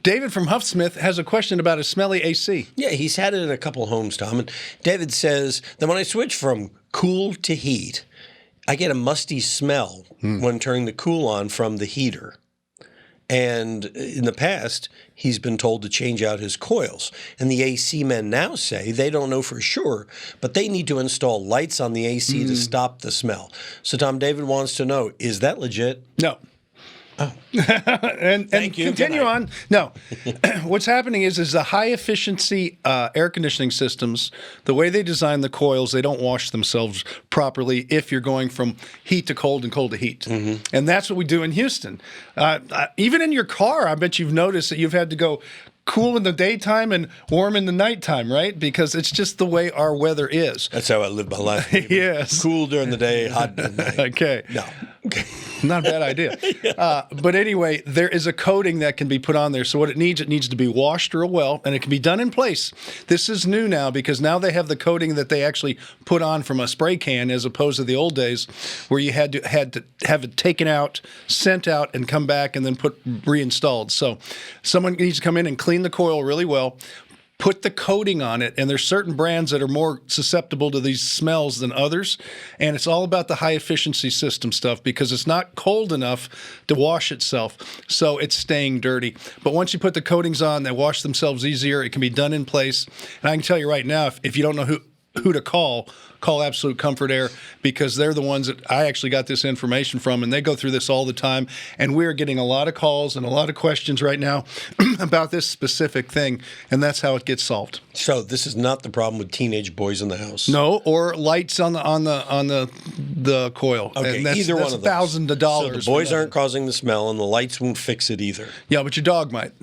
David from Huffsmith has a question about a smelly AC. Yeah, he's had it in a couple homes, Tom. And David says that when I switch from cool to heat, I get a musty smell when turning the cool on from the heater. And in the past, he's been told to change out his coils. And the AC men now say they don't know for sure, but they need to install lights on the AC to stop the smell. So Tom, David wants to know, is that legit? No. Oh. and Thank you. Continue on. No. What's happening is the high-efficiency air conditioning systems, the way they design the coils, they don't wash themselves properly if you're going from heat to cold and cold to heat. And that's what we do in Houston. Even in your car, I bet you've noticed that you've had to go cool in the daytime and warm in the nighttime, right? Because it's just the way our weather is. That's how I live my life. Yes. Cool during the day, hot at night. Okay. No. Okay. Not a bad idea. But anyway, there is a coating that can be put on there. So what it needs to be washed real well, and it can be done in place. This is new now because now they have the coating that they actually put on from a spray can as opposed to the old days where you had to have it taken out, sent out, and come back and then reinstalled. So someone needs to come in and clean the coil really well, put the coating on it, and there's certain brands that are more susceptible to these smells than others, and it's all about the high-efficiency system stuff because it's not cold enough to wash itself, so it's staying dirty. But once you put the coatings on, they wash themselves easier. It can be done in place, and I can tell you right now, if you don't know who to call Absolute Comfort Air because they're the ones that I actually got this information from, and they go through this all the time. And we're getting a lot of calls and a lot of questions right now about this specific thing, and that's how it gets solved. So this is not the problem with teenage boys in the house. No, or lights on the coil. Okay, and that's, either that's one of those. $1,000. So the boys aren't causing the smell, and the lights won't fix it either. Yeah, but your dog might.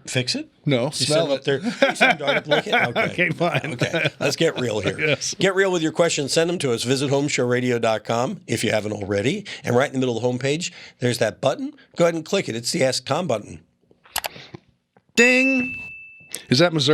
Fix it? No, You smell send it. up there. You send dog up, lick it? Okay. Okay, fine. Okay, let's get real here. Yes. Get real with your questions. Send them to us. Visit HomeShowRadio.com if you haven't already. And right in the middle of the homepage, there's that button. Go ahead and click it. It's the Ask Tom button. Ding. Is that Missouri?